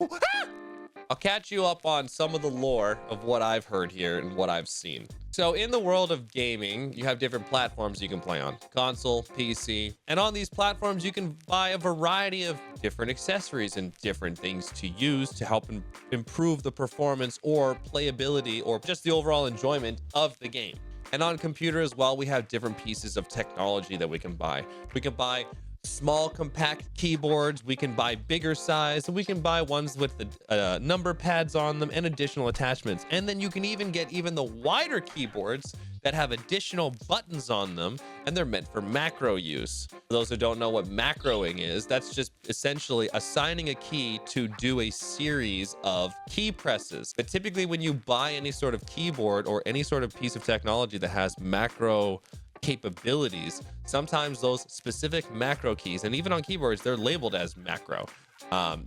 I'll catch you up on some of the lore of what I've heard here and what I've seen. So in the world of gaming, you have different platforms you can play on: console, PC, and on these platforms you can buy a variety of different accessories and different things to use to help improve the performance or playability or just the overall enjoyment of the game. And on computer as well, we have different pieces of technology that we can buy. We can buy small compact keyboards, we can buy bigger size, and we can buy ones with the number pads on them and additional attachments. And then you can even get even the wider keyboards that have additional buttons on them, and they're meant for macro use. For those who don't know what macroing is, that's just essentially assigning a key to do a series of key presses. But typically when you buy any sort of keyboard or any sort of piece of technology that has macro capabilities, sometimes those specific macro keys, and even on keyboards, they're labeled as macro.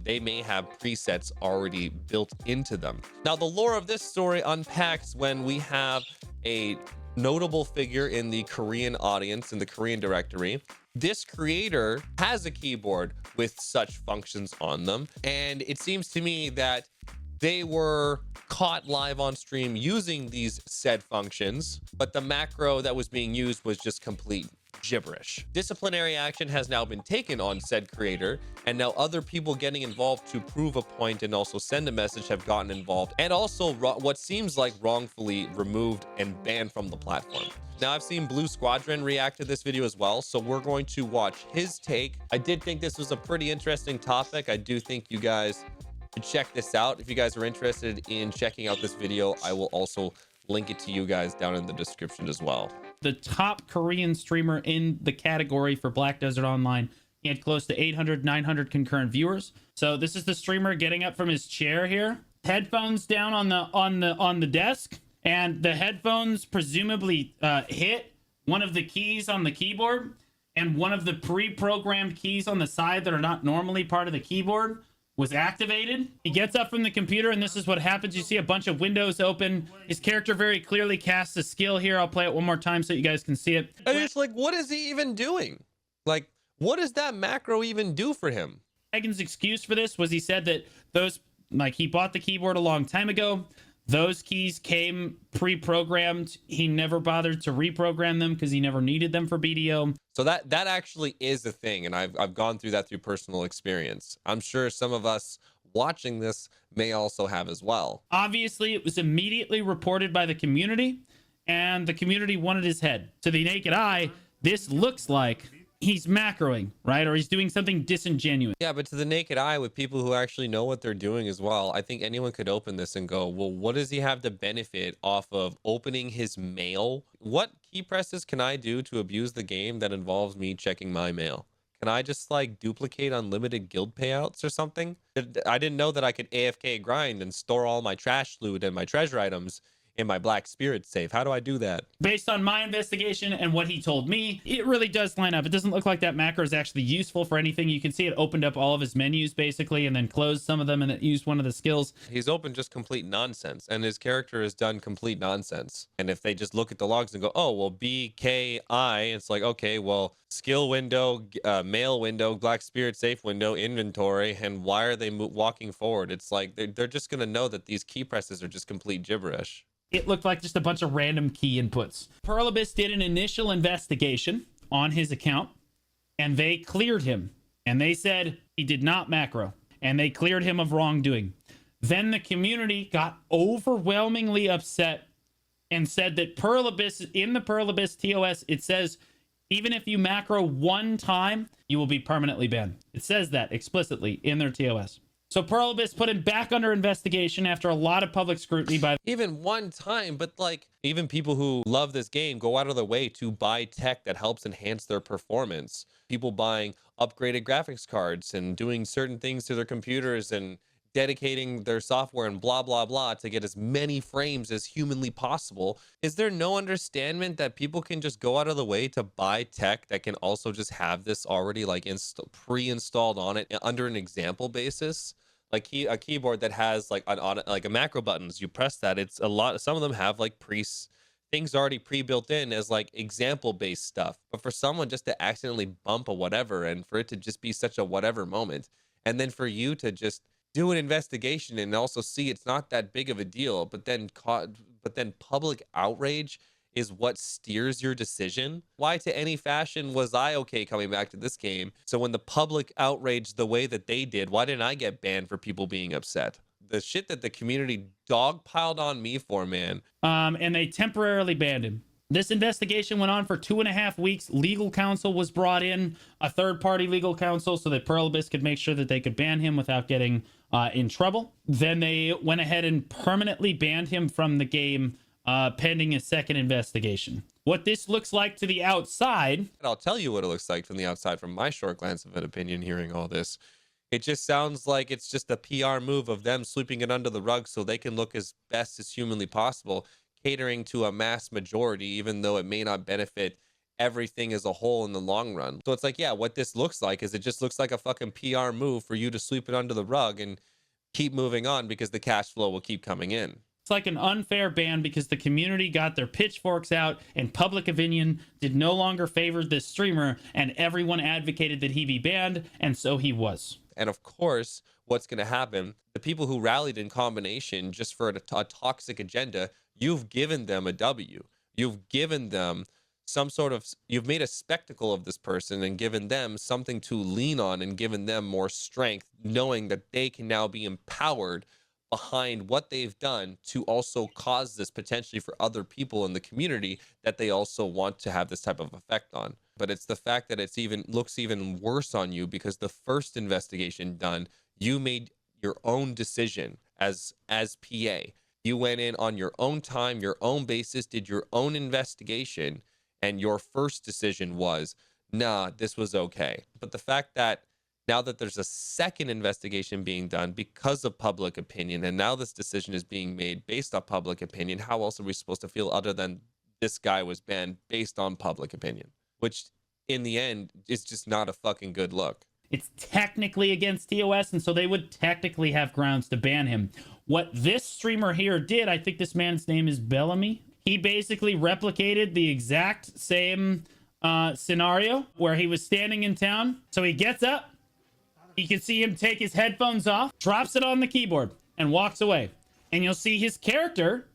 They may have presets already built into them. Now, the lore of this story unpacks when we have a notable figure in the Korean audience, in the Korean directory. This creator has a keyboard with such functions on them, and it seems to me that they were caught live on stream using these said functions, but the macro that was being used was just complete gibberish. Disciplinary action has now been taken on said creator, and now other people getting involved to prove a point and also send a message have gotten involved, and also what seems like wrongfully removed and banned from the platform. Now, I've seen Blue Squadron react to this video as well, so we're going to watch his take. I did think this was a pretty interesting topic. I do think you guys should check this out. If you guys are interested in checking out this video, I will also link it to you guys down in the description as well. The top Korean streamer in the category for Black Desert Online. He had close to 800, 900 concurrent viewers. So this is the streamer getting up from his chair here. Headphones down on the desk, and the headphones presumably hit one of the keys on the keyboard, and one of the pre-programmed keys on the side that are not normally part of the keyboard was activated. He gets up from the computer, and this is what happens. You see a bunch of windows open. His character very clearly casts a skill here. I'll play it one more time so you guys can see it. And it's like, what is he even doing? Like, what does that macro even do for him? Dragon's excuse for this was he said that those, like, he bought the keyboard a long time ago. Those keys came pre-programmed. He never bothered to reprogram them because he never needed them for BDO. So that actually is a thing, and I've gone through that through personal experience. I'm sure some of us watching this may also have as well. Obviously, it was immediately reported by the community, and the community wanted his head. To the naked eye, this looks like he's macroing, right? Or he's doing something disingenuous. Yeah, but to the naked eye, with people who actually know what they're doing as well, I think anyone could open this and go, well, what does he have to benefit off of opening his mail? What key presses can I do to abuse the game that involves me checking my mail? Can I just like duplicate unlimited guild payouts or something? I didn't know that I could AFK grind and store all my trash loot and my treasure items in my Black Spirit safe. How do I do that? Based on my investigation and what he told me, it really does line up. It doesn't look like that macro is actually useful for anything. You can see it opened up all of his menus basically and then closed some of them, and it used one of the skills. He's opened just complete nonsense, and his character has done complete nonsense. And if they just look at the logs and go, oh, well, BKI, it's like, okay, well, skill window, mail window, Black Spirit safe window, inventory, and why are they walking forward? It's like they're just going to know that these key presses are just complete gibberish. It looked like just a bunch of random key inputs. Pearl Abyss did an initial investigation on his account, and they cleared him. And they said he did not macro, and they cleared him of wrongdoing. Then the community got overwhelmingly upset and said that Pearl Abyss, in the Pearl Abyss TOS, it says, even if you macro one time, you will be permanently banned. It says that explicitly in their TOS. So Pearl Abyss put him back under investigation after a lot of public scrutiny by even one time. But like, even people who love this game go out of their way to buy tech that helps enhance their performance. People buying upgraded graphics cards and doing certain things to their computers and dedicating their software and blah, blah, blah to get as many frames as humanly possible. Is there no understanding that people can just go out of the way to buy tech that can also just have this already like pre-installed on it under an example basis? Like a keyboard that has like like a macro buttons, you press that, it's a lot. Some of them have like things already pre-built in as like example based stuff. But for someone just to accidentally bump a whatever and for it to just be such a whatever moment, and then for you to just do an investigation and also see it's not that big of a deal, but then public outrage is what steers your decision. Why to any fashion was I okay coming back to this game? So when the public outraged the way that they did, why didn't I get banned for people being upset? The shit that the community dogpiled on me for, man. And they temporarily banned him. This investigation went on for 2.5 weeks. Legal counsel was brought in, a third-party legal counsel, so that Pearl Abyss could make sure that they could ban him without getting in trouble. Then they went ahead and permanently banned him from the game, pending a second investigation. What this looks like to the outside... And I'll tell you what it looks like from the outside, from my short glance of an opinion hearing all this. It just sounds like it's just a PR move of them sweeping it under the rug so they can look as best as humanly possible, catering to a mass majority, even though it may not benefit everything as a whole in the long run. So it's like, yeah, what this looks like is it just looks like a fucking PR move for you to sweep it under the rug and keep moving on because the cash flow will keep coming in. It's like an unfair ban because the community got their pitchforks out and public opinion did no longer favor this streamer, and everyone advocated that he be banned, and so he was. And of course, what's going to happen, the people who rallied in combination just for a toxic agenda, you've given them a W. You've given them some sort of, you've made a spectacle of this person and given them something to lean on and given them more strength, knowing that they can now be empowered behind what they've done to also cause this potentially for other people in the community that they also want to have this type of effect on. But it's the fact that it's even looks even worse on you because the first investigation done, you made your own decision as PA. You went in on your own time, your own basis, did your own investigation, and your first decision was, nah, this was okay. But the fact that now that there's a second investigation being done because of public opinion, and now this decision is being made based on public opinion, how else are we supposed to feel other than this guy was banned based on public opinion? Which, in the end, is just not a fucking good look. It's technically against TOS, and so they would technically have grounds to ban him. What this streamer here did, I think this man's name is Bellamy. He basically replicated the exact same scenario where he was standing in town. So he gets up. You can see him take his headphones off, drops it on the keyboard, and walks away. And you'll see his character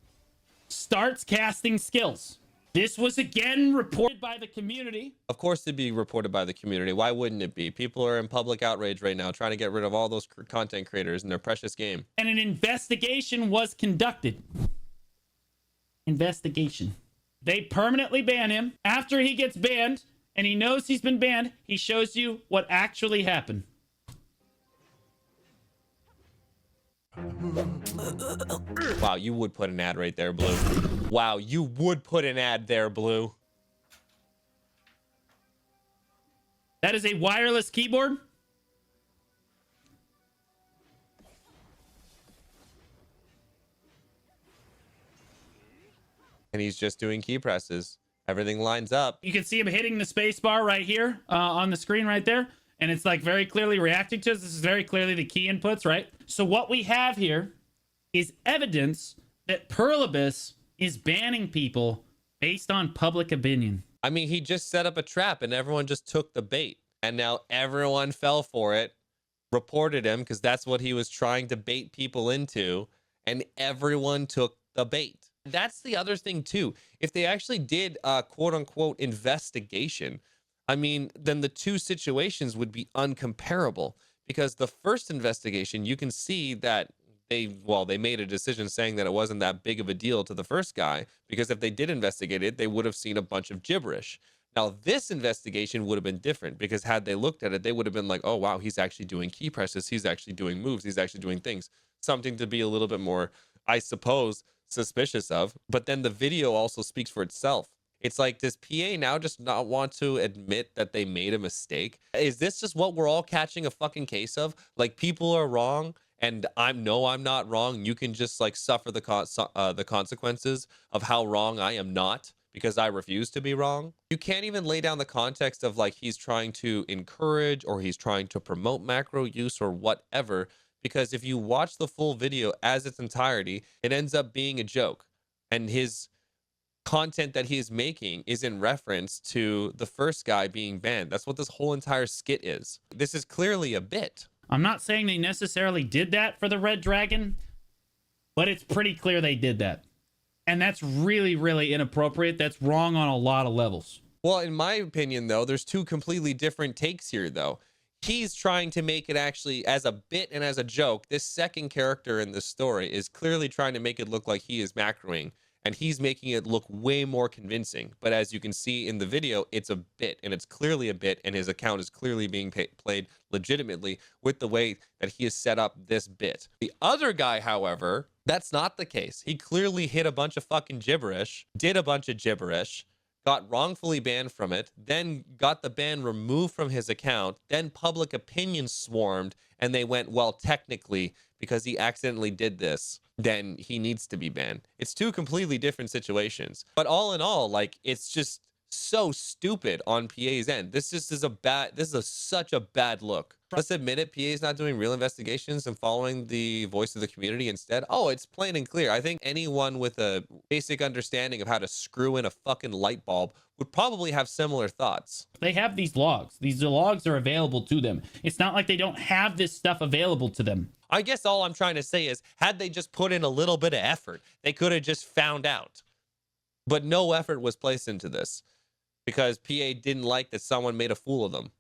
starts casting skills. This was again reported by the community. Of course it'd be reported by the community. Why wouldn't it be? People are in public outrage right now, trying to get rid of all those content creators in their precious game. And an investigation was conducted. Investigation. They permanently ban him. After he gets banned, and he knows he's been banned, he shows you what actually happened. Wow, you would put an ad right there, Blue. Wow, you would put an ad there, Blue. That is a wireless keyboard. And he's just doing key presses. Everything lines up. You can see him hitting the space bar right here on the screen right there. And it's like very clearly reacting to us. This is very clearly the key inputs, right? So what we have here is evidence that Pearl Abyss is banning people based on public opinion. I mean, he just set up a trap and everyone just took the bait. And now everyone fell for it, reported him because that's what he was trying to bait people into. And everyone took the bait. That's the other thing too. If they actually did a quote unquote investigation, I mean, then the two situations would be uncomparable because the first investigation, you can see that they made a decision saying that it wasn't that big of a deal to the first guy, because if they did investigate it, they would have seen a bunch of gibberish. Now, this investigation would have been different because had they looked at it, they would have been like, oh, wow, he's actually doing key presses. He's actually doing moves. He's actually doing things. Something to be a little bit more, I suppose, suspicious of. But then the video also speaks for itself. It's like, does PA now just not want to admit that they made a mistake? Is this just what we're all catching a fucking case of? Like, people are wrong and I'm not wrong. You can just like suffer the consequences of how wrong I am not because I refuse to be wrong. You can't even lay down the context of like he's trying to encourage or he's trying to promote macro use or whatever, because if you watch the full video as its entirety, it ends up being a joke. And his content that he is making is in reference to the first guy being banned. That's what this whole entire skit is. This is clearly a bit. I'm not saying they necessarily did that for the Red Dragon, but it's pretty clear they did that. And that's really, really inappropriate. That's wrong on a lot of levels. Well, in my opinion, though, there's two completely different takes here, though. He's trying to make it actually as a bit and as a joke. This second character in this story is clearly trying to make it look like he is macroing, and he's making it look way more convincing. But as you can see in the video, it's a bit, and it's clearly a bit, and his account is clearly being played legitimately with the way that he has set up this bit. The other guy, however, that's not the case. He clearly hit a bunch of fucking gibberish, did a bunch of gibberish, got wrongfully banned from it, then got the ban removed from his account, then public opinion swarmed, and they went, well, technically, because he accidentally did this, then he needs to be banned. It's two completely different situations. But all in all, like, it's just so stupid on PA's end. This is such a bad look. Let's admit it, PA's not doing real investigations and following the voice of the community instead. Oh, it's plain and clear. I think anyone with a basic understanding of how to screw in a fucking light bulb would probably have similar thoughts. They have these logs. These logs are available to them. It's not like they don't have this stuff available to them. I guess all I'm trying to say is, had they just put in a little bit of effort, they could have just found out. But no effort was placed into this because PA didn't like that someone made a fool of them.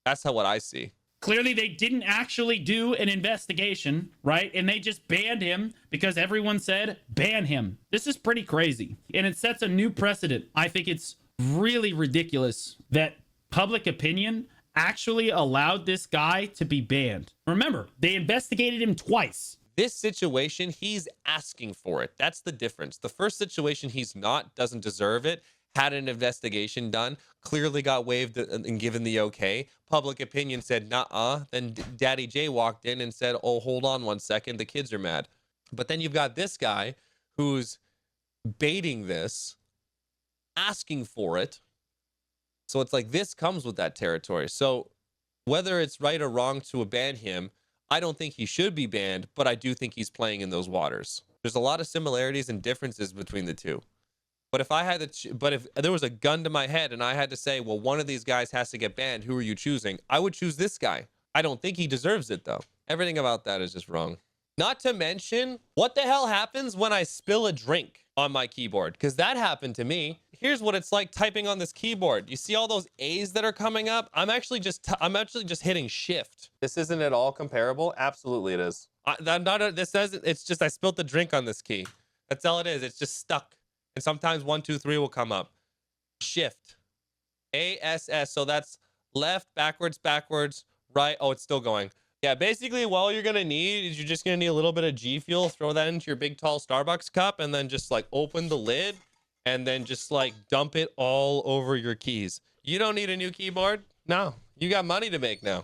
That's what I see. Clearly, they didn't actually do an investigation, right? And they just banned him because everyone said, ban him. This is pretty crazy. And it sets a new precedent. I think it's really ridiculous that public opinion actually allowed this guy to be banned. Remember, they investigated him twice. This situation, he's asking for it. That's the difference. The first situation, he's not, doesn't deserve it. Had an investigation done, clearly got waived and given the okay. Public opinion said, nah. Then Daddy J walked in and said, oh, hold on 1 second. The kids are mad. But then you've got this guy who's baiting this, asking for it. So it's like this comes with that territory. So whether it's right or wrong to ban him, I don't think he should be banned, but I do think he's playing in those waters. There's a lot of similarities and differences between the two. But if I had to, if there was a gun to my head and I had to say, well, one of these guys has to get banned, who are you choosing? I would choose this guy. I don't think he deserves it, though. Everything about that is just wrong. Not to mention, what the hell happens when I spill a drink on my keyboard? Because that happened to me. Here's what it's like typing on this keyboard. You see all those A's that are coming up? I'm actually just hitting shift. This isn't at all comparable. Absolutely it is. It's just I spilled the drink on this key. That's all it is. It's just stuck. And sometimes 1, 2, 3 will come up. Shift. ASS. So that's left, backwards, right. Oh, it's still going. Yeah, basically, all you're going to need is you're just going to need a little bit of G Fuel. Throw that into your big, tall Starbucks cup and then just like open the lid and then just like dump it all over your keys. You don't need a new keyboard. No, you got money to make now.